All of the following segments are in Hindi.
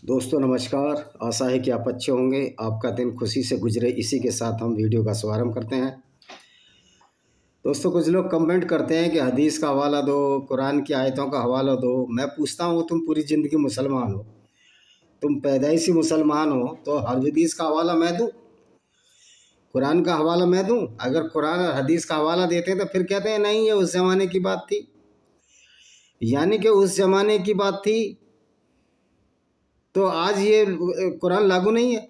दोस्तों नमस्कार। आशा है कि आप अच्छे होंगे, आपका दिन खुशी से गुजरे। इसी के साथ हम वीडियो का शुभारंभ करते हैं। दोस्तों कुछ लोग कमेंट करते हैं कि हदीस का हवाला दो, कुरान की आयतों का हवाला दो। मैं पूछता हूँ, तुम पूरी ज़िंदगी मुसलमान हो, तुम पैदाइशी मुसलमान हो, तो हदीस का हवाला मैं दूँ, कुरान का हवाला मैं दूँ? अगर कुरान और हदीस का हवाला देते हैं तो फिर कहते हैं नहीं, ये उस ज़माने की बात थी। यानी कि उस ज़माने की बात थी तो आज ये कुरान लागू नहीं है।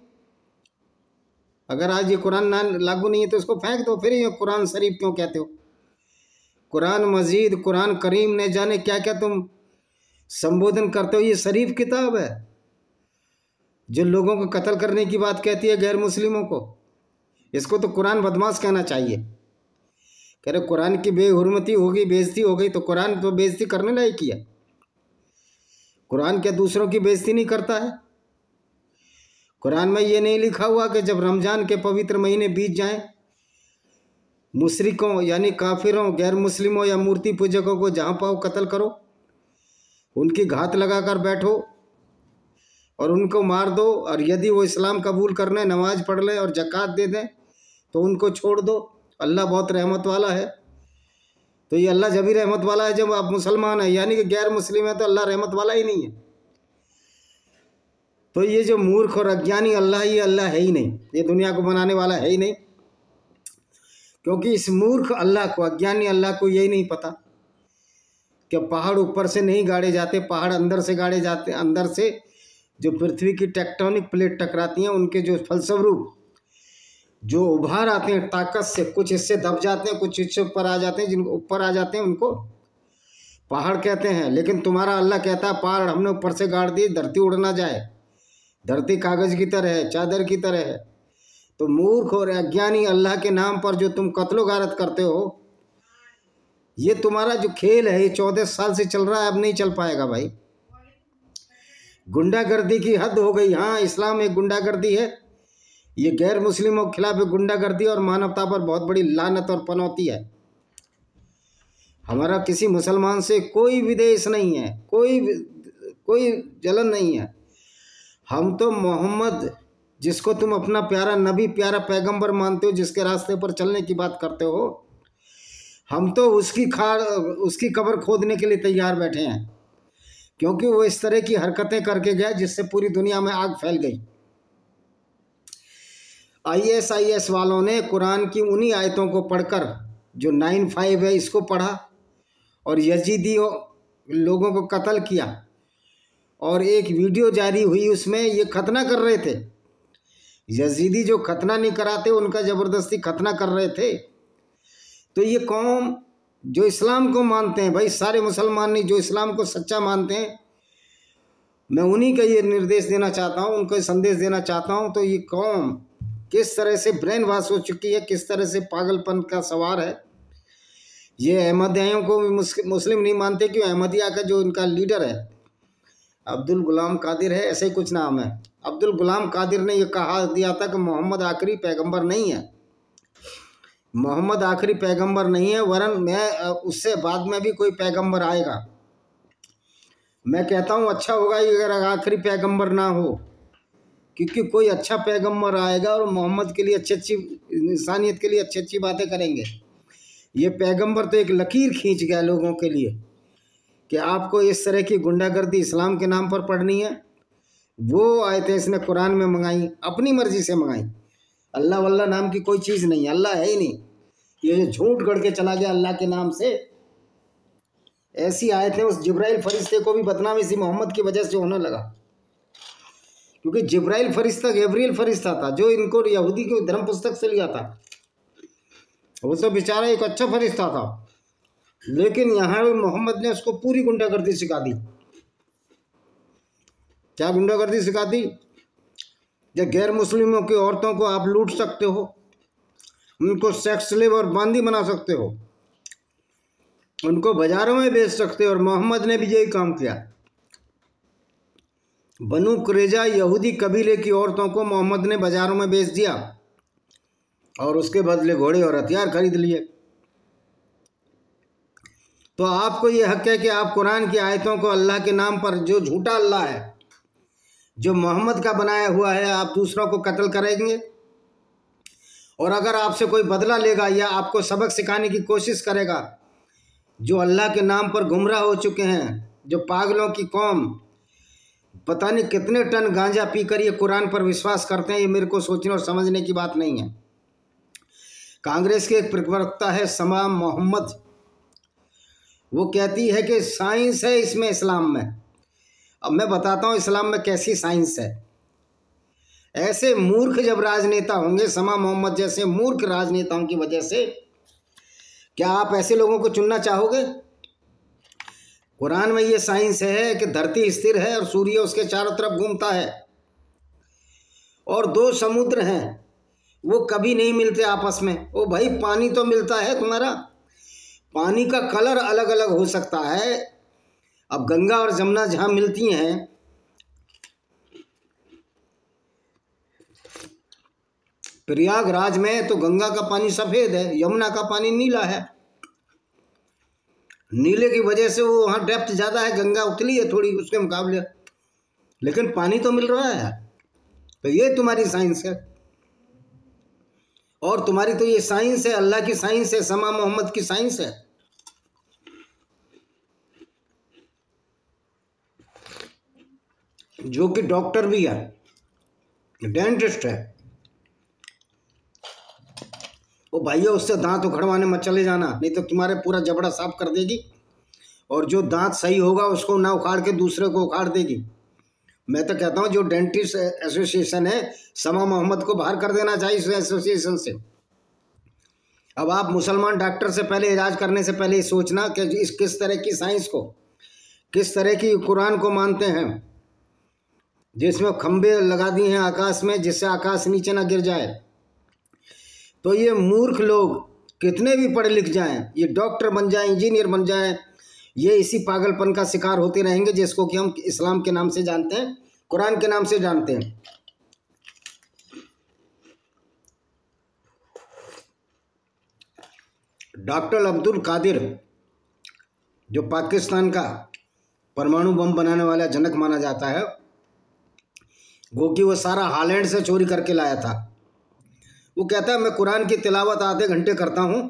अगर आज ये कुरान ना लागू नहीं है तो इसको फेंक दो। फिर ये कुरान शरीफ क्यों कहते हो? कुरान मजीद, कुरान करीम, ने जाने क्या क्या तुम संबोधन करते हो। ये शरीफ किताब है जो लोगों को कत्ल करने की बात कहती है, गैर मुस्लिमों को। इसको तो कुरान बदमाश कहना चाहिए। कह रहे कुरान की बेहुरमती होगी, बेइज्जती हो गई, तो कुरान तो बेइज्जती करने लायक ही है। कुरान क्या दूसरों की बेइज्जती नहीं करता है? कुरान में ये नहीं लिखा हुआ कि जब रमज़ान के पवित्र महीने बीत जाएं, मुशरिकों यानी काफिरों, गैर मुस्लिमों या मूर्ति पूजकों को जहाँ पाओ कत्ल करो, उनकी घात लगाकर बैठो और उनको मार दो, और यदि वो इस्लाम कबूल कर लें, नमाज पढ़ लें और ज़कात दे दें तो उनको छोड़ दो। अल्लाह बहुत रहमत वाला है। तो ये अल्लाह जब भी रहमत वाला है जब आप मुसलमान हैं, यानी कि गैर मुस्लिम है तो अल्लाह रहमत वाला ही नहीं है। तो ये जो मूर्ख और अज्ञानी अल्लाह, ये अल्लाह है ही नहीं, ये दुनिया को बनाने वाला है ही नहीं। क्योंकि इस मूर्ख अल्लाह को, अज्ञानी अल्लाह को यही नहीं पता कि पहाड़ ऊपर से नहीं गाड़े जाते, पहाड़ अंदर से गाड़े जाते। अंदर से जो पृथ्वी की टेक्टोनिक प्लेट टकराती हैं, उनके जो फलस्वरूप जो उभार आते हैं ताकत से, कुछ हिस्से दब जाते हैं, कुछ हिस्से ऊपर आ जाते हैं। जिनको ऊपर आ जाते हैं उनको पहाड़ कहते हैं। लेकिन तुम्हारा अल्लाह कहता है पहाड़ हमने ऊपर से गाड़ दिए, धरती उड़ ना जाए। धरती कागज़ की तरह है, चादर की तरह है। तो मूर्ख और अज्ञानी अल्लाह के नाम पर जो तुम कत्लो गारत करते हो, ये तुम्हारा जो खेल है ये 14 साल से चल रहा है, अब नहीं चल पाएगा भाई। गुंडागर्दी की हद हो गई। हाँ, इस्लाम एक गुंडागर्दी है, ये गैर मुस्लिमों के खिलाफ एक गुंडागर्दी और मानवता पर बहुत बड़ी लानत और पनौती है। हमारा किसी मुसलमान से कोई विद्वेष नहीं है, कोई जलन नहीं है। हम तो मोहम्मद, जिसको तुम अपना प्यारा नबी, प्यारा पैगंबर मानते हो, जिसके रास्ते पर चलने की बात करते हो, हम तो उसकी कब्र खोदने के लिए तैयार बैठे हैं। क्योंकि वो इस तरह की हरकतें करके गया जिससे पूरी दुनिया में आग फैल गई। ISIS वालों ने कुरान की उन्हीं आयतों को पढ़कर, जो 9:5 है, इसको पढ़ा और यजीदी लोगों को कत्ल किया। और एक वीडियो जारी हुई, उसमें ये खतना कर रहे थे। यजीदी जो खतना नहीं कराते, उनका ज़बरदस्ती खतना कर रहे थे। तो ये कौम जो इस्लाम को मानते हैं, भाई सारे मुसलमान नहीं, जो इस्लाम को सच्चा मानते हैं, मैं उन्हीं का ये निर्देश देना चाहता हूँ, उनको संदेश देना चाहता हूँ। तो ये कौम किस तरह से ब्रेन वॉश हो चुकी है, किस तरह से पागलपन का सवार है। ये अहमदियों को भी मुस्लिम नहीं मानते, क्यों? अहमदिया का जो इनका लीडर है अब्दुल गुलाम कादिर है, ऐसे ही कुछ नाम है। अब्दुल गुलाम कादिर ने यह कहा दिया था कि मोहम्मद आखिरी पैगंबर नहीं है, मोहम्मद आखिरी पैगंबर नहीं है, वरन मैं उससे बाद में भी कोई पैगंबर आएगा। मैं कहता हूँ अच्छा होगा अगर आखिरी पैगंबर ना हो, क्योंकि कोई अच्छा पैगंबर आएगा और मोहम्मद के लिए अच्छी इंसानियत के लिए अच्छी बातें करेंगे। ये पैगंबर तो एक लकीर खींच गया लोगों के लिए कि आपको इस तरह की गुंडागर्दी इस्लाम के नाम पर पढ़नी है। वो आयतें इसने कुरान में मंगाई, अपनी मर्जी से मंगाई। अल्लाह वल्लाह नाम की कोई चीज़ नहीं, अल्लाह है ही नहीं। ये झूठ गढ़ के चला गया अल्लाह के नाम से। ऐसी आयतें उस जिब्राइल फरिश्ते को भी बदनाम इसी मोहम्मद की वजह से होने लगा। क्योंकि जिब्राइल फरिश्ता गैब्रियल फरिश्ता था, जो इनको यहूदी की धर्म पुस्तक से लिया था। वो तो बेचारा एक अच्छा फरिश्ता था, लेकिन यहाँ भी मोहम्मद ने उसको पूरी गुंडागर्दी सिखा दी। क्या गुंडागर्दी सिखा दी? जब गैर मुस्लिमों की औरतों को आप लूट सकते हो, उनको सेक्स स्लेव और बांदी बना सकते हो, उनको बाजारों में बेच सकते हो। और मोहम्मद ने भी यही काम किया। बनु कुरैजा यहूदी कबीले की औरतों को मोहम्मद ने बाजारों में बेच दिया और उसके बदले घोड़े और हथियार खरीद लिए। तो आपको ये हक है कि आप कुरान की आयतों को, अल्लाह के नाम पर, जो झूठा अल्लाह है, जो मोहम्मद का बनाया हुआ है आप दूसरों को कत्ल करेंगे, और अगर आपसे कोई बदला लेगा या आपको सबक सिखाने की कोशिश करेगा, जो अल्लाह के नाम पर गुमराह हो चुके हैं, जो पागलों की कौम, पता नहीं कितने टन गांजा पीकर ये कुरान पर विश्वास करते हैं, ये मेरे को सोचने और समझने की बात नहीं है। कांग्रेस के एक प्रवक्ता है समा मोहम्मद, वो कहती है कि साइंस है इसमें इस्लाम में। अब मैं बताता हूँ इस्लाम में कैसी साइंस है। ऐसे मूर्ख जब राजनेता होंगे, समा मोहम्मद जैसे मूर्ख राजनेताओं की वजह से, क्या आप ऐसे लोगों को चुनना चाहोगे? कुरान में ये साइंस है कि धरती स्थिर है और सूर्य उसके चारों तरफ घूमता है, और दो समुद्र हैं वो कभी नहीं मिलते आपस में। ओ भाई, पानी तो मिलता है तुम्हारा, पानी का कलर अलग अलग हो सकता है। अब गंगा और जमुना जहाँ मिलती हैं, प्रयागराज में तो गंगा का पानी सफ़ेद है, यमुना का पानी नीला है। नीले की वजह से वो वहाँ डेप्थ ज़्यादा है, गंगा उतली है थोड़ी उसके मुकाबले, लेकिन पानी तो मिल रहा है। तो ये तुम्हारी साइंस है, और तुम्हारी तो ये साइंस है, अल्लाह की साइंस है, समा मोहम्मद की साइंस है। जो कि डॉक्टर भी है, डेंटिस्ट है। ओ भाइयों, उससे दांत उखड़वाने मत चले जाना, नहीं तो तुम्हारे पूरा जबड़ा साफ कर देगी, और जो दांत सही होगा उसको ना उखाड़ के दूसरे को उखाड़ देगी। मैं तो कहता हूँ जो डेंटिस्ट एसोसिएशन है, समा मोहम्मद को बाहर कर देना चाहिए इस एसोसिएशन से। अब आप मुसलमान डॉक्टर से पहले इलाज करने से पहले सोचना कि इस किस तरह की साइंस को, किस तरह की कुरान को मानते हैं, जिसमें खंबे लगा दिए हैं आकाश में जिससे आकाश नीचे ना गिर जाए। तो ये मूर्ख लोग कितने भी पढ़े लिख जाएं, ये डॉक्टर बन जाएं, इंजीनियर बन जाएं, ये इसी पागलपन का शिकार होते रहेंगे जिसको कि हम इस्लाम के नाम से जानते हैं, कुरान के नाम से जानते हैं। डॉक्टर अब्दुल कादिर, जो पाकिस्तान का परमाणु बम बनाने वाला जनक माना जाता है, वो कि वो सारा हॉलैंड से चोरी करके लाया था। वो कहता है मैं कुरान की तिलावत आधे घंटे करता हूँ।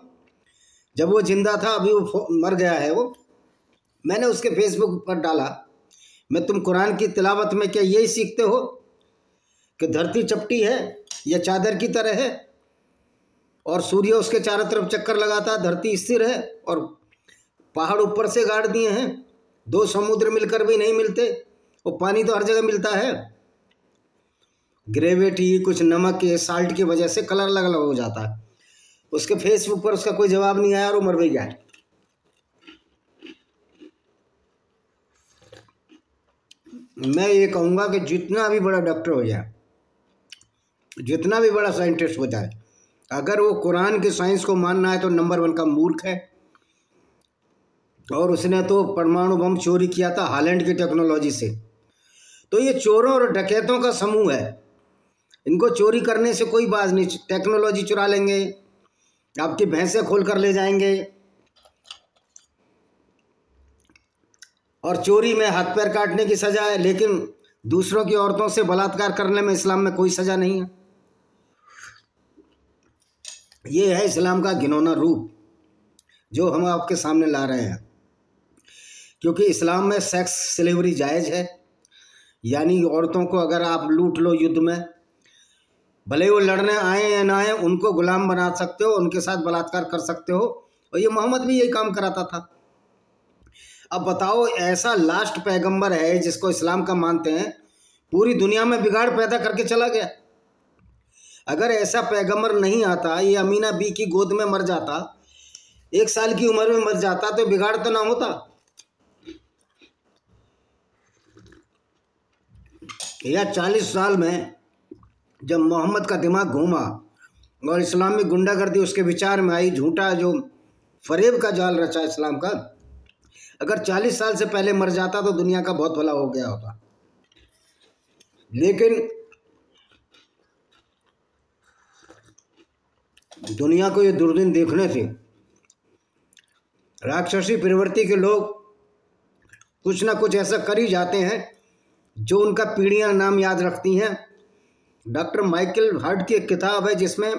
जब वो जिंदा था, अभी वो मर गया है वो, मैंने उसके फेसबुक पर डाला, मैं तुम कुरान की तिलावत में क्या यही सीखते हो कि धरती चपटी है या चादर की तरह है, और सूर्य उसके चारों तरफ चक्कर लगाता, धरती स्थिर है, और पहाड़ ऊपर से गाड़ दिए हैं, दो समुद्र मिलकर भी नहीं मिलते, और पानी तो हर जगह मिलता है। ग्रेविटी, कुछ नमक के साल्ट की वजह से कलर अलग अलग हो जाता है। उसके फेसबुक पर उसका कोई जवाब नहीं आया और वो मर भी गया। मैं ये कहूँगा कि जितना भी बड़ा डॉक्टर हो जाए, जितना भी बड़ा साइंटिस्ट हो जाए, अगर वो कुरान की साइंस को मानना है तो नंबर 1 का मूर्ख है। और उसने तो परमाणु बम चोरी किया था हॉलैंड की टेक्नोलॉजी से। तो ये चोरों और डकैतों का समूह है, इनको चोरी करने से कोई बात नहीं। टेक्नोलॉजी चुरा लेंगे, आपकी भैंसें खोल कर ले जाएंगे, और चोरी में हाथ पैर काटने की सज़ा है, लेकिन दूसरों की औरतों से बलात्कार करने में इस्लाम में कोई सज़ा नहीं है। ये है इस्लाम का घिनौना रूप जो हम आपके सामने ला रहे हैं। क्योंकि इस्लाम में सेक्स स्लेवरी जायज़ है, यानी औरतों को अगर आप लूट लो युद्ध में, भले वो लड़ने आए या ना आए, उनको गुलाम बना सकते हो, उनके साथ बलात्कार कर सकते हो। और ये मोहम्मद भी यही काम कराता था। अब बताओ, ऐसा लास्ट पैगंबर है जिसको इस्लाम का मानते हैं, पूरी दुनिया में बिगाड़ पैदा करके चला गया। अगर ऐसा पैगंबर नहीं आता, ये अमीना बी की गोद में मर जाता, 1 साल की उम्र में मर जाता, तो बिगाड़ तो ना होता। या 40 साल में जब मोहम्मद का दिमाग घूमा और इस्लामी गुंडागर्दी उसके विचार में आई, झूठा जो फरेब का जाल रचा इस्लाम का, अगर 40 साल से पहले मर जाता तो दुनिया का बहुत भला हो गया होता। लेकिन दुनिया को ये दुर्दिन देखने थे। राक्षसी प्रवृत्ति के लोग कुछ ना कुछ ऐसा कर ही जाते हैं जो उनका पीढ़ियां नाम याद रखती हैं। डॉक्टर माइकल हार्ट की एक किताब है जिसमें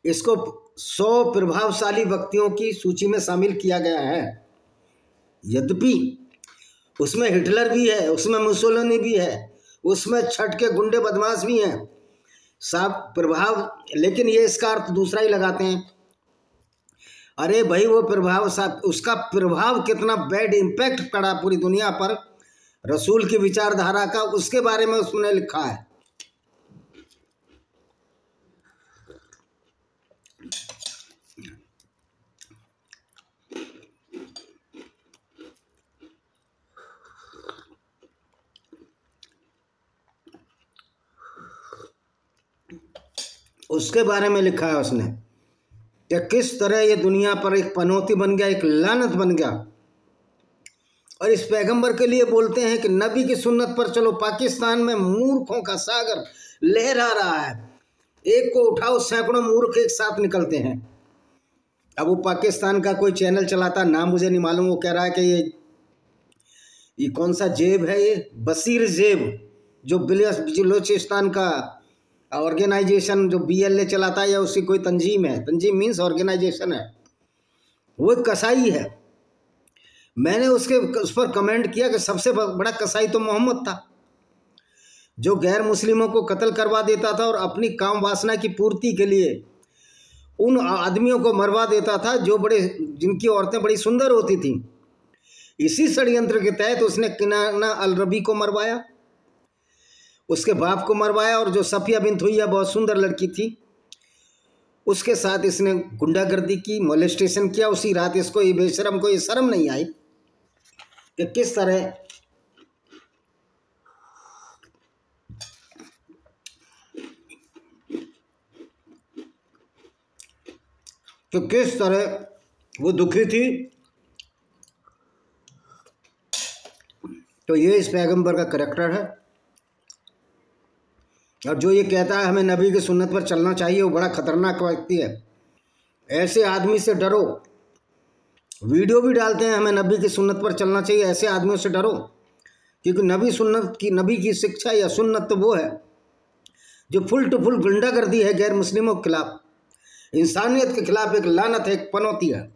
इसको 100 प्रभावशाली व्यक्तियों की सूची में शामिल किया गया है। यद्यपि उसमें हिटलर भी है, उसमें मुसोलिनी भी है, उसमें छठ के गुंडे बदमाश भी हैं, सब प्रभाव, लेकिन ये इसका अर्थ दूसरा ही लगाते हैं। अरे भाई वो प्रभाव, उसका प्रभाव कितना बैड इम्पैक्ट पड़ा पूरी दुनिया पर रसूल की विचारधारा का, उसके बारे में उसने लिखा है। उसके बारे में लिखा है उसने कि किस तरह ये दुनिया पर एक पनौती बन गया, एक लानत बन गया। और इस पैगंबर के लिए बोलते हैं कि नबी की सुन्नत पर चलो। पाकिस्तान में मूर्खों का सागर लहरा रहा है, एक को उठाओ सैकड़ों मूर्ख एक साथ निकलते हैं। अब वो पाकिस्तान का कोई चैनल चलाता, नाम मुझे नहीं मालूम, वो कह रहा है कि ये कौन सा जेब है, ये बशीर जेब, जो बलूचिस्तान का ऑर्गेनाइजेशन जो BLA चलाता है, या उसकी कोई तंजीम है, तंजीम मीन्स ऑर्गेनाइजेशन है, वो एक कसाई है। मैंने उस पर कमेंट किया कि सबसे बड़ा कसाई तो मोहम्मद था, जो गैर मुस्लिमों को कत्ल करवा देता था और अपनी काम वासना की पूर्ति के लिए उन आदमियों को मरवा देता था जिनकी औरतें बड़ी सुंदर होती थीं। इसी षड्यंत्र के तहत उसने किनाना अल रबी को मरवाया, उसके बाप को मरवाया, और जो सफिया बिन्त हुइया बहुत सुंदर लड़की थी उसके साथ इसने गुंडागर्दी की, मोलेस्टेशन किया। उसी रात इसको, ये बेशरम को ये शर्म नहीं आई कि किस तरह वो दुखी थी। तो ये इस पैगंबर का करैक्टर है। और जो ये कहता है हमें नबी की सुन्नत पर चलना चाहिए, वो बड़ा खतरनाक व्यक्ति है। ऐसे आदमी से डरो। वीडियो भी डालते हैं हमें नबी की सुन्नत पर चलना चाहिए, ऐसे आदमियों से डरो, क्योंकि नबी की शिक्षा या सुन्नत तो वो है जो फुल टू फुल गुंडागर्दी है गैर मुस्लिमों के खिलाफ, इंसानियत के खिलाफ एक लानत है, एक पनौती है।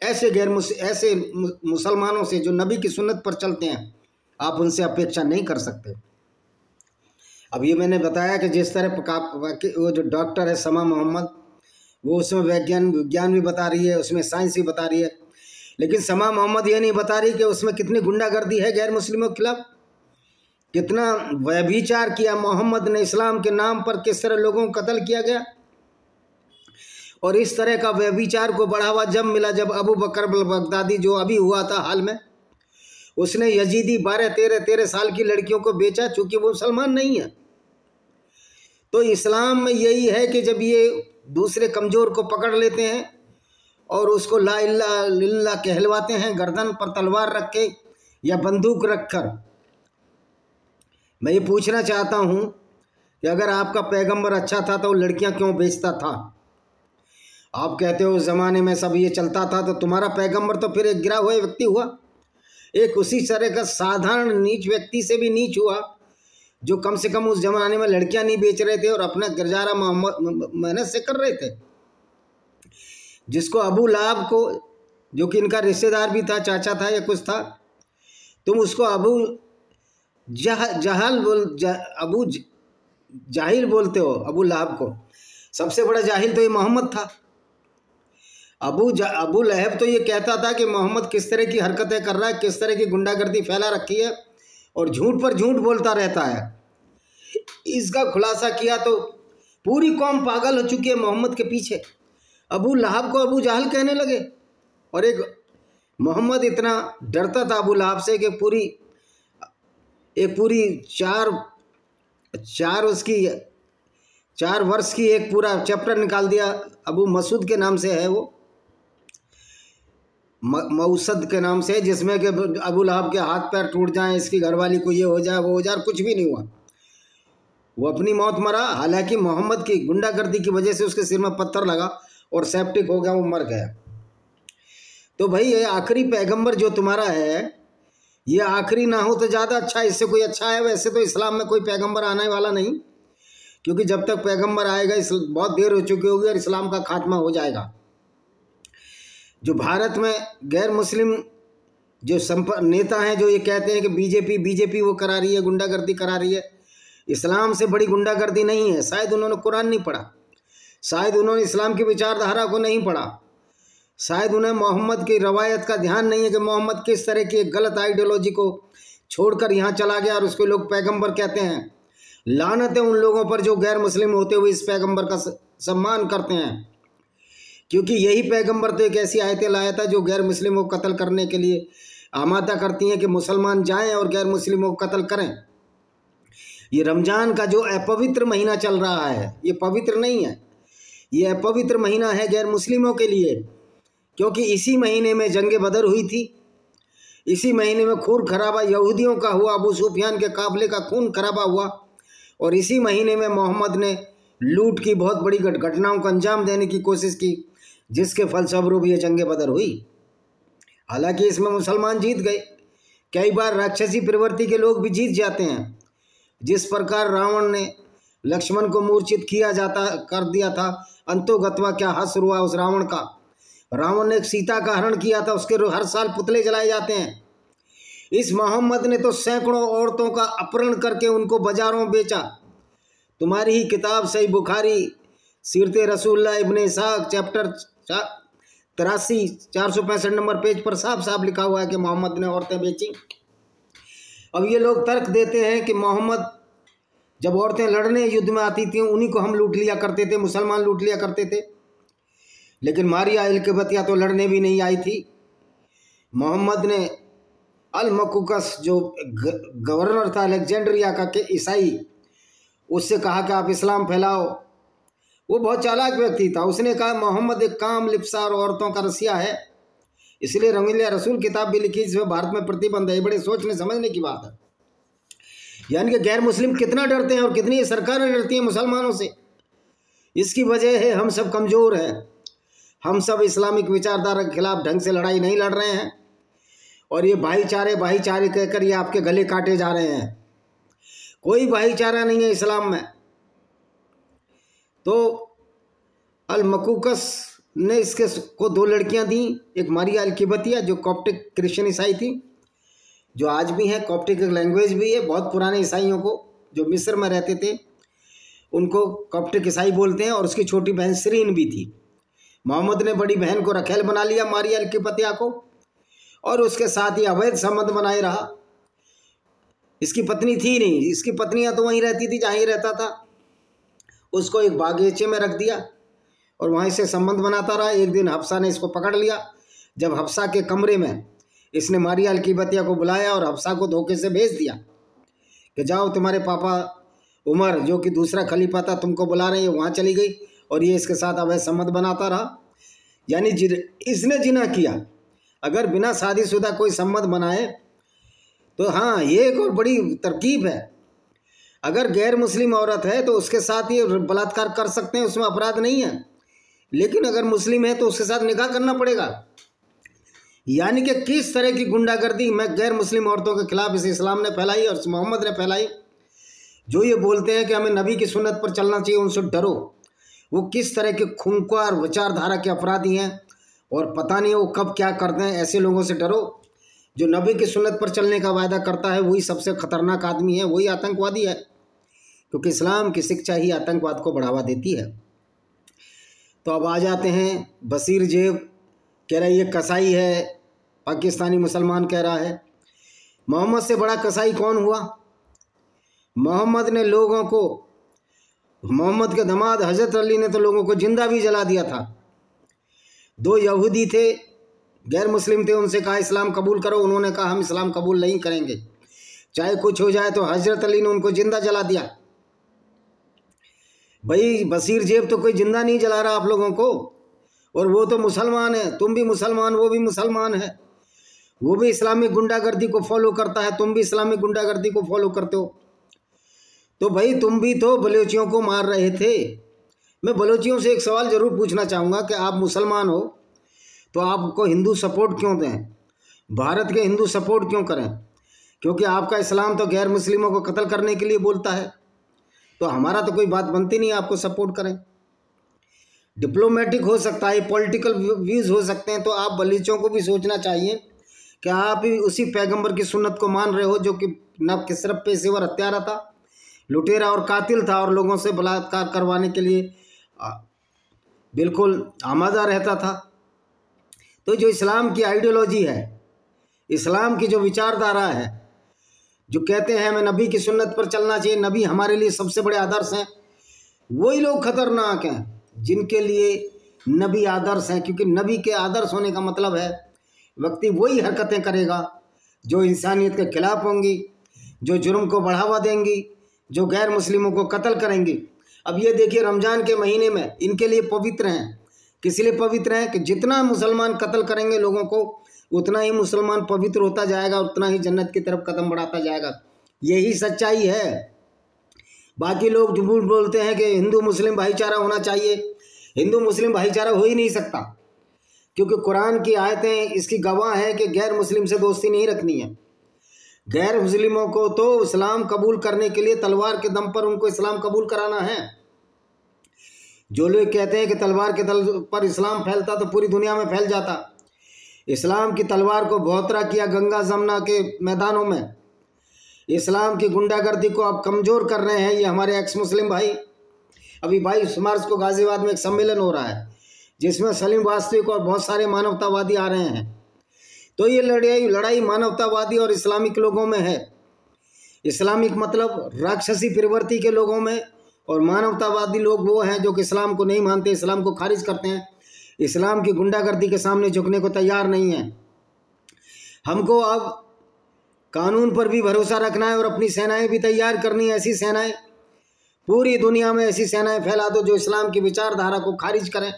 ऐसे मुसलमानों से जो नबी की सुन्नत पर चलते हैं, आप उनसे अपेक्षा नहीं कर सकते। अब ये मैंने बताया कि जिस तरह वो जो डॉक्टर है समा मोहम्मद, वो उसमें विज्ञान भी बता रही है, उसमें साइंस भी बता रही है, लेकिन समा मोहम्मद ये नहीं बता रही कि उसमें कितनी गुंडागर्दी है गैर मुस्लिमों के खिलाफ, कितना व्यभिचार किया मोहम्मद ने इस्लाम के नाम पर, किस तरह लोगों को कत्ल किया गया। और इस तरह का व्यभिचार को बढ़ावा जब मिला, जब अबू बकर बगदादी जो अभी हुआ था हाल में, उसने यजीदी 12-13 साल की लड़कियों को बेचा, चूंकि वो मुसलमान नहीं है। तो इस्लाम में यही है कि जब ये दूसरे कमज़ोर को पकड़ लेते हैं और उसको ला इल्ला लिल्ला कहलवाते हैं, गर्दन पर तलवार रख के या बंदूक रखकर। मैं ये पूछना चाहता हूँ कि अगर आपका पैगंबर अच्छा था तो लड़कियाँ क्यों बेचता था? आप कहते हो उस ज़माने में सब ये चलता था, तो तुम्हारा पैगंबर तो फिर एक गिरा हुआ व्यक्ति हुआ, एक उसी तरह का साधारण नीच व्यक्ति से भी नीच हुआ, जो कम से कम उस ज़माने में लड़कियां नहीं बेच रहे थे और अपना गुजारा मेहनत से कर रहे थे। जिसको अबू लहब को, जो कि इनका रिश्तेदार भी था, चाचा था या कुछ था, तुम उसको अबू जाहिल बोलते हो। अबू लहब को सबसे बड़ा जाहिल तो ये मोहम्मद था। अबू लहब तो ये कहता था कि मोहम्मद किस तरह की हरकतें कर रहा है, किस तरह की गुंडागर्दी फैला रखी है, और झूठ पर झूठ बोलता रहता है। इसका खुलासा किया तो पूरी कौम पागल हो चुकी है मोहम्मद के पीछे। अबू लहब को अबू जहल कहने लगे, और एक मोहम्मद इतना डरता था अबू लहब से कि पूरी 4 वर्ष की एक पूरा चैप्टर निकाल दिया। अबू मसूद के नाम से है, वो मऊसद के नाम से, जिसमें कि अबू लहब के हाथ पैर टूट जाएं, इसकी घरवाली को ये हो जाए वो हो जाए, कुछ भी नहीं हुआ, वो अपनी मौत मरा। हालांकि मोहम्मद की गुंडागर्दी की वजह से उसके सिर में पत्थर लगा और सेप्टिक हो गया, वो मर गया। तो भाई ये आखिरी पैगंबर जो तुम्हारा है, ये आखिरी ना हो तो ज़्यादा अच्छा, इससे कोई अच्छा है। वैसे तो इस्लाम में कोई पैगंबर आने वाला नहीं, क्योंकि जब तक पैगंबर आएगा बहुत देर हो चुकी होगी और इस्लाम का खात्मा हो जाएगा। जो भारत में गैर मुस्लिम जो नेता हैं जो ये कहते हैं कि बीजेपी वो करा रही है, गुंडागर्दी करा रही है, इस्लाम से बड़ी गुंडागर्दी नहीं है। शायद उन्होंने कुरान नहीं पढ़ा, शायद उन्होंने इस्लाम की विचारधारा को नहीं पढ़ा, शायद उन्हें मोहम्मद की रवायत का ध्यान नहीं है कि मोहम्मद किस तरह की एक गलत आइडियोलॉजी को छोड़कर यहाँ चला गया और उसको लोग पैगंबर कहते हैं। लानत है उन लोगों पर जो गैर मुस्लिम होते हुए इस पैगंबर का सम्मान करते हैं, क्योंकि यही पैगंबर तो एक ऐसी आयतें लाया था जो गैर मुस्लिमों को कत्ल करने के लिए आमादा करती हैं कि मुसलमान जाएं और गैर मुस्लिमों को कत्ल करें। ये रमज़ान का जो अपवित्र महीना चल रहा है, ये पवित्र नहीं है, ये अपवित्र महीना है गैर मुस्लिमों के लिए, क्योंकि इसी महीने में जंग बदर हुई थी, इसी महीने में खून खराबा यहूदियों का हुआ, अबू सुफियान के काफिले का खून खराबा हुआ, और इसी महीने में मोहम्मद ने लूट की बहुत बड़ी घटनाओं को अंजाम देने की कोशिश की, जिसके फलस्वरूप ये जंग बदर हुई। हालांकि इसमें मुसलमान जीत गए, कई बार राक्षसी प्रवृत्ति के लोग भी जीत जाते हैं। जिस प्रकार रावण ने लक्ष्मण को मूर्छित कर दिया था, अंतोगत्वा क्या हश्र हुआ उस रावण का। रावण ने सीता का हरण किया था, उसके हर साल पुतले जलाए जाते हैं। इस मोहम्मद ने तो सैकड़ों औरतों का अपहरण करके उनको बाजारों में बेचा। तुम्हारी ही किताब सही बुखारी सीरत रसूलुल्लाह इब्ने इसाक चैप्टर 83 465 नंबर पेज पर साफ साफ लिखा हुआ है कि मोहम्मद ने औरतें बेची। अब ये लोग तर्क देते हैं कि मोहम्मद जब औरतें लड़ने युद्ध में आती थीं उन्हीं को हम लूट लिया करते थे, मुसलमान लूट लिया करते थे। लेकिन मारिया इल्किबतिया तो लड़ने भी नहीं आई थी। मोहम्मद ने अल मकुकस जो गवर्नर था अलेक्जेंड्रिया का के ईसाई, उससे कहा कि आप इस्लाम फैलाओ। वो बहुत चालाक व्यक्ति था, उसने कहा मोहम्मद एक काम लिप्सा और औरतों का रसिया है, इसलिए रंगीला रसूल किताब भी लिखी जिसमें भारत में प्रतिबंध है। बड़े सोचने समझने की बात है। यानी कि गैर मुस्लिम कितना डरते हैं और कितनी सरकारें डरती हैं मुसलमानों से। इसकी वजह है हम सब कमज़ोर हैं, हम सब इस्लामिक विचारधारा के खिलाफ ढंग से लड़ाई नहीं लड़ रहे हैं, और ये भाईचारे कहकर ये आपके गले काटे जा रहे हैं। कोई भाईचारा नहीं है इस्लाम में। तो अल मकुकस ने इसके को 2 लड़कियां दी, एक मारिया इल्किबतिया जो कॉप्टिक क्रिश्चियन ईसाई थी, जो आज भी है, कॉप्टिक लैंग्वेज भी है। बहुत पुराने ईसाइयों को जो मिस्र में रहते थे उनको कॉप्टिक ईसाई बोलते हैं, और उसकी छोटी बहन सरीन भी थी। मोहम्मद ने बड़ी बहन को रखेल बना लिया मारिया इल्किबतिया को, और उसके साथ ही अवैध संबंध बनाए रहा। इसकी पत्नी थी नहीं, इसकी पत्नियां तो वहीं रहती थी जहाँ ही रहता था। उसको एक बागीचे में रख दिया और वहीं से संबंध बनाता रहा। एक दिन हफ्सा ने इसको पकड़ लिया। जब हफ्सा के कमरे में इसने मारिया इल्किबतिया को बुलाया और हफ्सा को धोखे से भेज दिया कि जाओ तुम्हारे पापा उमर जो कि दूसरा खलीफा था तुमको बुला रहे हैं, वहाँ चली गई और ये इसके साथ अवैध संबंध बनाता रहा। यानी इसने जिना किया। अगर बिना शादीशुदा कोई संबंध बनाए तो हाँ, ये एक और बड़ी तरकीब है। अगर गैर मुस्लिम औरत है तो उसके साथ ये बलात्कार कर सकते हैं, उसमें अपराध नहीं है। लेकिन अगर मुस्लिम है तो उसके साथ निकाह करना पड़ेगा। यानी कि किस तरह की गुंडागर्दी मैं गैर मुस्लिम औरतों के खिलाफ इस इस्लाम ने फैलाई और मोहम्मद ने फैलाई। जो ये बोलते हैं कि हमें नबी की सुन्नत पर चलना चाहिए, उनसे डरो। वो किस तरह के खूंखार विचारधारा के अपराधी हैं और पता नहीं वो कब क्या करते हैं। ऐसे लोगों से डरो। जो नबी की सुन्नत पर चलने का वायदा करता है वही सबसे खतरनाक आदमी है, वही आतंकवादी है, क्योंकि इस्लाम की शिक्षा ही आतंकवाद को बढ़ावा देती है। तो अब आ जाते हैं बशीर जेब कह रहा है ये कसाई है, पाकिस्तानी मुसलमान कह रहा है। मोहम्मद से बड़ा कसाई कौन हुआ? मोहम्मद ने लोगों को, मोहम्मद के दामाद हजरत अली ने तो लोगों को जिंदा भी जला दिया था। 2 यहूदी थे, गैर मुस्लिम थे, उनसे कहा इस्लाम कबूल करो, उन्होंने कहा हम इस्लाम कबूल नहीं करेंगे चाहे कुछ हो जाए। तो हजरत अली ने उनको जिंदा जला दिया। भाई बशीर जेब तो कोई जिंदा नहीं जला रहा आप लोगों को, और वो तो मुसलमान है, तुम भी मुसलमान, वो भी मुसलमान है, वो भी इस्लामिक गुंडागर्दी को फॉलो करता है, तुम भी इस्लामिक गुंडागर्दी को फॉलो करते हो। तो भाई तुम भी तो बलोचियों को मार रहे थे। मैं बलोचियों से एक सवाल ज़रूर पूछना चाहूँगा कि आप मुसलमान हो तो आपको हिंदू सपोर्ट क्यों दें? भारत के हिंदू सपोर्ट क्यों करें? क्योंकि आपका इस्लाम तो गैर मुस्लिमों को कत्ल करने के लिए बोलता है, तो हमारा तो कोई बात बनती नहीं आपको सपोर्ट करें। डिप्लोमेटिक हो सकता है, पॉलिटिकल व्यूज़ हो सकते हैं, तो आप बलीचों को भी सोचना चाहिए कि आप भी उसी पैगंबर की सुन्नत को मान रहे हो जो कि न कि सिर्फ पेशेवर हत्यारा था, लुटेरा और कातिल था, और लोगों से बलात्कार करवाने के लिए बिल्कुल आमादा रहता था। तो जो इस्लाम की आइडियोलॉजी है, इस्लाम की जो विचारधारा है, जो कहते हैं हमें नबी की सुन्नत पर चलना चाहिए, नबी हमारे लिए सबसे बड़े आदर्श हैं, वही लोग खतरनाक हैं जिनके लिए नबी आदर्श हैं। क्योंकि नबी के आदर्श होने का मतलब है व्यक्ति वही हरकतें करेगा जो इंसानियत के खिलाफ होंगी, जो जुर्म को बढ़ावा देंगी, जो गैर मुस्लिमों को कत्ल करेंगी। अब ये देखिए, रमज़ान के महीने में इनके लिए पवित्र हैं। किस लिए पवित्र हैं? कि जितना मुसलमान कत्ल करेंगे लोगों को, उतना ही मुसलमान पवित्र होता जाएगा, उतना ही जन्नत की तरफ कदम बढ़ाता जाएगा। यही सच्चाई है। बाकी लोग झूठ बोलते हैं कि हिंदू मुस्लिम भाईचारा होना चाहिए। हिंदू मुस्लिम भाईचारा हो ही नहीं सकता, क्योंकि कुरान की आयतें इसकी गवाह हैं कि गैर मुस्लिम से दोस्ती नहीं रखनी है। गैर मुस्लिमों को तो इस्लाम कबूल करने के लिए तलवार के दम पर उनको इस्लाम कबूल कराना है। जो लोग कहते हैं कि तलवार के दल पर इस्लाम फैलता तो पूरी दुनिया में फैल जाता। इस्लाम की तलवार को बहुतरा किया गंगा जमुना के मैदानों में। इस्लाम की गुंडागर्दी को आप कमज़ोर कर रहे हैं ये हमारे एक्स मुस्लिम भाई। अभी 22 मार्च को गाज़ियाबाद में एक सम्मेलन हो रहा है जिसमें सलीम वास्तविक और बहुत सारे मानवतावादी आ रहे हैं। तो ये लड़ाई मानवतावादी और इस्लामिक लोगों में है। इस्लामिक मतलब राक्षसी प्रवृत्ति के लोगों में, और मानवतावादी लोग वो हैं जो कि इस्लाम को नहीं मानते, इस्लाम को खारिज करते हैं, इस्लाम की गुंडागर्दी के सामने झुकने को तैयार नहीं है। हमको अब कानून पर भी भरोसा रखना है और अपनी सेनाएं भी तैयार करनी है। ऐसी सेनाएं पूरी दुनिया में ऐसी सेनाएं फैला दो जो इस्लाम की विचारधारा को खारिज करें,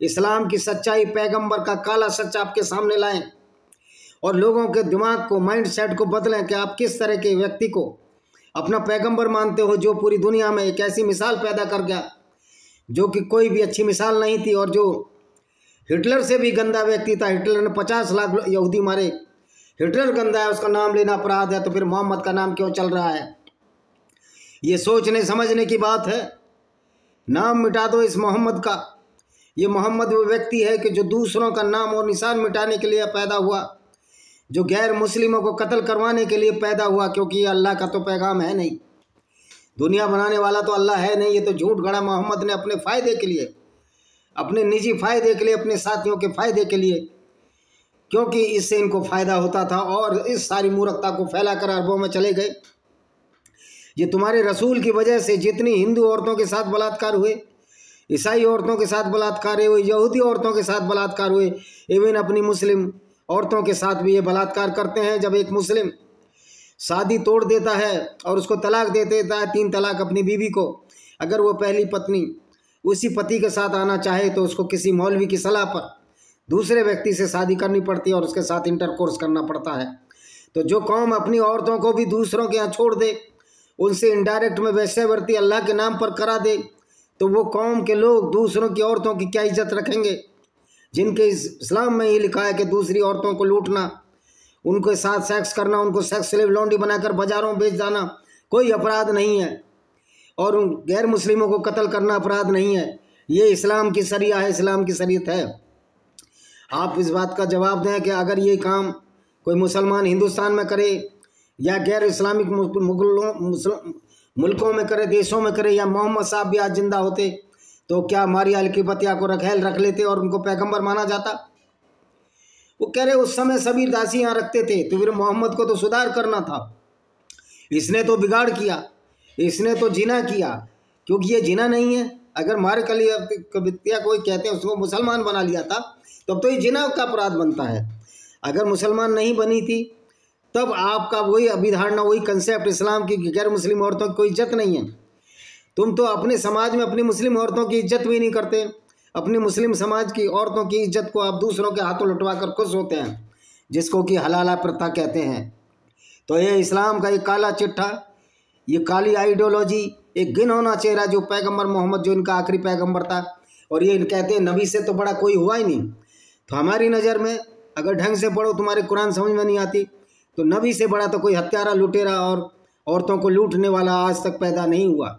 इस्लाम की सच्चाई, पैगंबर का काला सच आपके सामने लाएं और लोगों के दिमाग को, माइंड सेट को बदलें कि आप किस तरह के व्यक्ति को अपना पैगंबर मानते हो, जो पूरी दुनिया में एक ऐसी मिसाल पैदा कर गया जो कि कोई भी अच्छी मिसाल नहीं थी, और जो हिटलर से भी गंदा व्यक्ति था। हिटलर ने 50 लाख यहूदी मारे। हिटलर गंदा है, उसका नाम लेना अपराध है, तो फिर मोहम्मद का नाम क्यों चल रहा है? ये सोचने समझने की बात है। नाम मिटा दो इस मोहम्मद का। ये मोहम्मद वो व्यक्ति है कि जो दूसरों का नाम और निशान मिटाने के लिए पैदा हुआ, जो गैर मुस्लिमों को कत्ल करवाने के लिए पैदा हुआ, क्योंकि ये अल्लाह का तो पैगाम है नहीं। दुनिया बनाने वाला तो अल्लाह है नहीं। ये तो झूठ गढ़ा मोहम्मद ने अपने फ़ायदे के लिए, अपने निजी फ़ायदे के लिए, अपने साथियों के फ़ायदे के लिए, क्योंकि इससे इनको फ़ायदा होता था, और इस सारी मूर्खता को फैलाकर अरबों में चले गए। ये तुम्हारे रसूल की वजह से जितनी हिंदू औरतों के साथ बलात्कार हुए, ईसाई औरतों के साथ बलात्कार हुए, यहूदी औरतों के साथ बलात्कार हुए, इवन अपनी मुस्लिम औरतों के साथ भी ये बलात्कार करते हैं। जब एक मुस्लिम शादी तोड़ देता है और उसको तलाक दे देता है, 3 तलाक अपनी बीवी को, अगर वो पहली पत्नी उसी पति के साथ आना चाहे तो उसको किसी मौलवी की सलाह पर दूसरे व्यक्ति से शादी करनी पड़ती है और उसके साथ इंटरकोर्स करना पड़ता है। तो जो कौम अपनी औरतों को भी दूसरों के यहाँ छोड़ दे, उनसे इनडायरेक्ट में वैश्यावृत्ति अल्लाह के नाम पर करा दे, तो वो कौम के लोग दूसरों की औरतों की क्या इज्जत रखेंगे? जिनके इस्लाम में ही लिखा है कि दूसरी औरतों को लूटना, उनके साथ सेक्स करना, उनको सेक्स स्लेव लौंडी बनाकर बाजारों में बेच जाना कोई अपराध नहीं है, और उन गैर मुस्लिमों को कत्ल करना अपराध नहीं है। ये इस्लाम की शरिया है, इस्लाम की शरीयत है। आप इस बात का जवाब दें कि अगर ये काम कोई मुसलमान हिंदुस्तान में करे या गैर इस्लामिक मुल्कों में करे, देशों में करे, या मोहम्मद साहब भी आज जिंदा होते तो क्या मारिया अल-किबतिया को रख लेते और उनको पैगंबर माना जाता? वो कह रहे उस समय सभी दासी यहाँ रखते थे, तो फिर मोहम्मद को तो सुधार करना था। इसने तो बिगाड़ किया, इसने तो जिना किया, क्योंकि ये जिना नहीं है। अगर मारिया अल-किबतिया कोई कहते हैं उसको मुसलमान बना लिया था, तब तो ये जिना का अपराध बनता है। अगर मुसलमान नहीं बनी थी तब आपका वही अभिधारणा, वही कंसेप्ट इस्लाम की गैर मुस्लिम औरतों की कोई इज्जत नहीं है। तुम तो अपने समाज में अपनी मुस्लिम औरतों की इज्जत भी नहीं करते। अपनी मुस्लिम समाज की औरतों की इज्जत को आप दूसरों के हाथों लुटवा कर खुश होते हैं, जिसको कि हलाला प्रथा कहते हैं। तो ये इस्लाम का एक काला चिट्ठा, ये काली आइडियोलॉजी, एक घिनौना चेहरा जो पैगंबर मोहम्मद, जो इनका आखिरी पैगंबर था, और ये कहते हैं नबी से तो बड़ा कोई हुआ ही नहीं। तो हमारी नज़र में अगर ढंग से पढ़ो, तुम्हारे कुरान समझ में नहीं आती तो नबी से बड़ा तो कोई हत्यारा, लुटेरा और औरतों को लूटने वाला आज तक पैदा नहीं हुआ।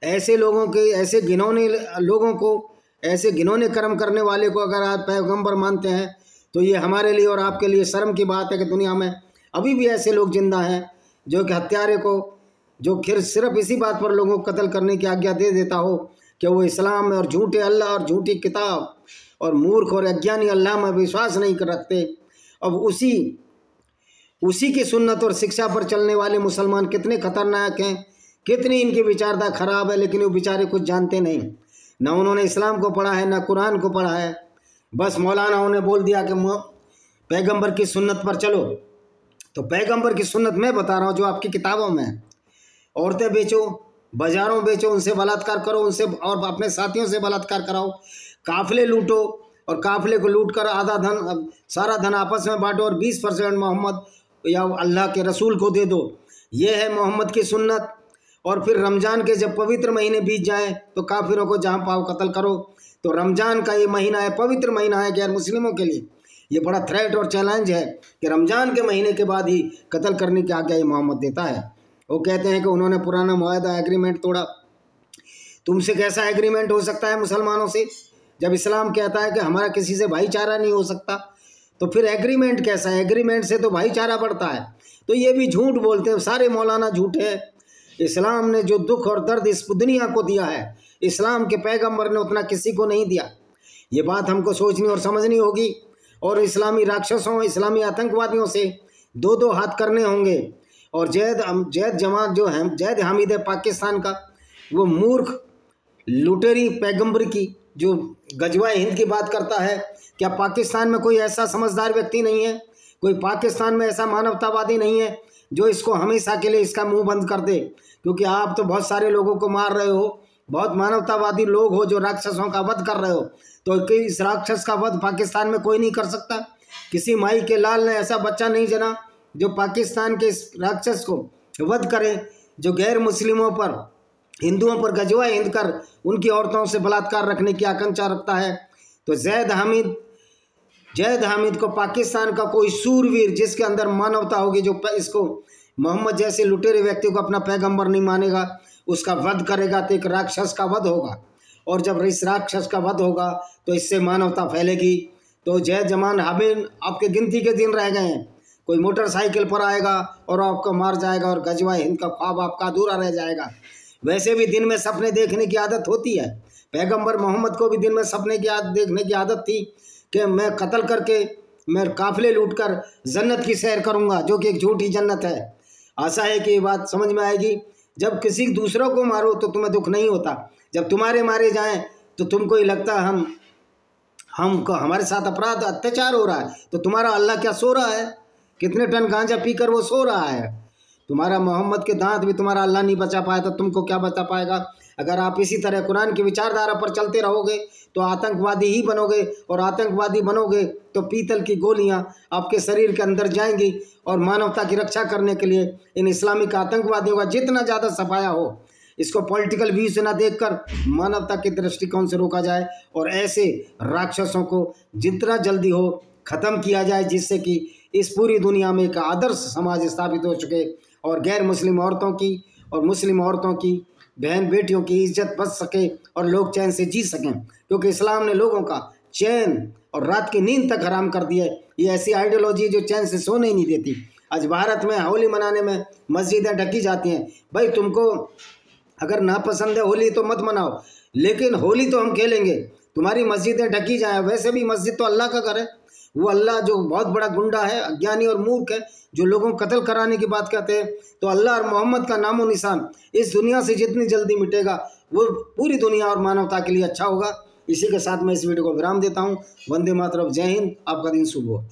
ऐसे लोगों के, ऐसे घिनौने लोगों को, ऐसे घिनौने कर्म करने वाले को अगर आप पैगंबर मानते हैं तो ये हमारे लिए और आपके लिए शर्म की बात है कि दुनिया में अभी भी ऐसे लोग जिंदा हैं जो कि हत्यारे को, जो फिर सिर्फ इसी बात पर लोगों को कत्ल करने की आज्ञा दे देता हो कि वो इस्लाम में और झूठे अल्लाह और झूठी किताब और मूर्ख और अज्ञानी अल्लाह में विश्वास नहीं कर रखते। अब उसी की सुन्नत और शिक्षा पर चलने वाले मुसलमान कितने खतरनाक हैं, कितनी इनकी विचारधारा खराब है, लेकिन वो बेचारे कुछ जानते नहीं। ना उन्होंने इस्लाम को पढ़ा है, ना कुरान को पढ़ा है। बस मौलानाओं ने बोल दिया कि पैगंबर की सुन्नत पर चलो। तो पैगंबर की सुन्नत मैं बता रहा हूँ जो आपकी किताबों में है। औरतें बेचो, बाजारों बेचो, उनसे बलात्कार करो, उनसे और अपने साथियों से बलात्कार कराओ, काफिले लूटो और काफिले को लूट कर आधा धन, सारा धन आपस में बांटो और 20% मोहम्मद या अल्लाह के रसूल को दे दो। ये है मोहम्मद की सुन्नत। और फिर रमज़ान के जब पवित्र महीने बीत जाएं तो काफिरों को जहाँ पाओ कत्ल करो। तो रमज़ान का ये महीना है, पवित्र महीना है गैर मुस्लिमों के लिए। ये बड़ा थ्रेट और चैलेंज है कि रमज़ान के महीने के बाद ही कत्ल करने की आज्ञा ये मोहम्मद देता है। वो कहते हैं कि उन्होंने पुराना मुआहदा एग्रीमेंट तोड़ा। तुमसे कैसा एग्रीमेंट हो सकता है मुसलमानों से, जब इस्लाम कहता है कि हमारा किसी से भाईचारा नहीं हो सकता? तो फिर एग्रीमेंट कैसा है? एग्रीमेंट से तो भाईचारा बढ़ता है। तो ये भी झूठ बोलते हैं, सारे मौलाना झूठे हैं। इस्लाम ने जो दुख और दर्द इस दुनिया को दिया है, इस्लाम के पैगंबर ने उतना किसी को नहीं दिया। ये बात हमको सोचनी और समझनी होगी। और इस्लामी राक्षसों, इस्लामी आतंकवादियों से दो दो हाथ करने होंगे। और जैद जमात जो है, जैद हामिद है पाकिस्तान का, वो मूर्ख लुटेरी पैगंबर की जो गजवा हिंद की बात करता है। क्या पाकिस्तान में कोई ऐसा समझदार व्यक्ति नहीं है, कोई पाकिस्तान में ऐसा मानवतावादी नहीं है जो इसको हमेशा के लिए इसका मुंह बंद कर दे? क्योंकि आप तो बहुत सारे लोगों को मार रहे हो, बहुत मानवतावादी लोग हो जो राक्षसों का वध कर रहे हो। तो इस राक्षस का वध पाकिस्तान में कोई नहीं कर सकता? किसी माई के लाल ने ऐसा बच्चा नहीं जना जो पाकिस्तान के इस राक्षस को वध करे, जो गैर मुस्लिमों पर, हिंदुओं पर गजवा हिंद कर उनकी औरतों से बलात्कार रखने की आकांक्षा रखता है। तो जैद हामिद को पाकिस्तान का कोई सूरवीर जिसके अंदर मानवता होगी, जो इसको मोहम्मद जैसे लुटेरे व्यक्ति को अपना पैगंबर नहीं मानेगा, उसका वध करेगा तो एक राक्षस का वध होगा। और जब इस राक्षस का वध होगा तो इससे मानवता फैलेगी। तो जैद जमान हामिद आपके गिनती के दिन रह गए हैं। कोई मोटरसाइकिल पर आएगा और आपको मार जाएगा और गजवा हिंद का ख्वाब आपका अधूरा रह जाएगा। वैसे भी दिन में सपने देखने की आदत होती है। पैगंबर मोहम्मद को भी दिन में सपने की देखने की आदत थी कि मैं कत्ल करके, मैं काफिले लूट कर जन्नत की सैर करूंगा, जो कि एक झूठी जन्नत है। आशा है कि ये बात समझ में आएगी। जब किसी दूसरों को मारो तो तुम्हें दुख नहीं होता, जब तुम्हारे मारे जाएं तो तुमको ही लगता है हमारे साथ अपराध अत्याचार हो रहा है। तो तुम्हारा अल्लाह क्या सो रहा है? कितने टन गांजा पीकर वो सो रहा है? तुम्हारा मोहम्मद के दांत भी तुम्हारा अल्लाह नहीं बचा पाया तो तुमको क्या बचा पाएगा? अगर आप इसी तरह कुरान की विचारधारा पर चलते रहोगे तो आतंकवादी ही बनोगे, और आतंकवादी बनोगे तो पीतल की गोलियां आपके शरीर के अंदर जाएंगी। और मानवता की रक्षा करने के लिए इन इस्लामिक आतंकवादियों का जितना ज़्यादा सफाया हो, इसको पॉलिटिकल व्यू से ना देखकर मानवता के दृष्टिकोण से रोका जाए और ऐसे राक्षसों को जितना जल्दी हो ख़त्म किया जाए, जिससे कि इस पूरी दुनिया में एक आदर्श समाज स्थापित हो सके और गैर मुस्लिम औरतों की और मुस्लिम औरतों की, बहन बेटियों की इज्जत बच सके और लोग चैन से जी सकें। क्योंकि इस्लाम ने लोगों का चैन और रात की नींद तक हराम कर दिया है। ये ऐसी आइडियोलॉजी जो चैन से सोने ही नहीं देती। आज भारत में होली मनाने में मस्जिदें ढकी जाती हैं। भाई तुमको अगर नापसंद है होली तो मत मनाओ, लेकिन होली तो हम खेलेंगे, तुम्हारी मस्जिदें ढकी जाएं। वैसे भी मस्जिद तो अल्लाह का घर है। वो अल्लाह जो बहुत बड़ा गुंडा है, अज्ञानी और मूर्ख है, जो लोगों को कत्ल कराने की बात कहते हैं। तो अल्लाह और मोहम्मद का नामो निशान इस दुनिया से जितनी जल्दी मिटेगा वो पूरी दुनिया और मानवता के लिए अच्छा होगा। इसी के साथ मैं इस वीडियो को विराम देता हूँ। वंदे मातरम, जय हिंद, आपका दिन शुभ हो।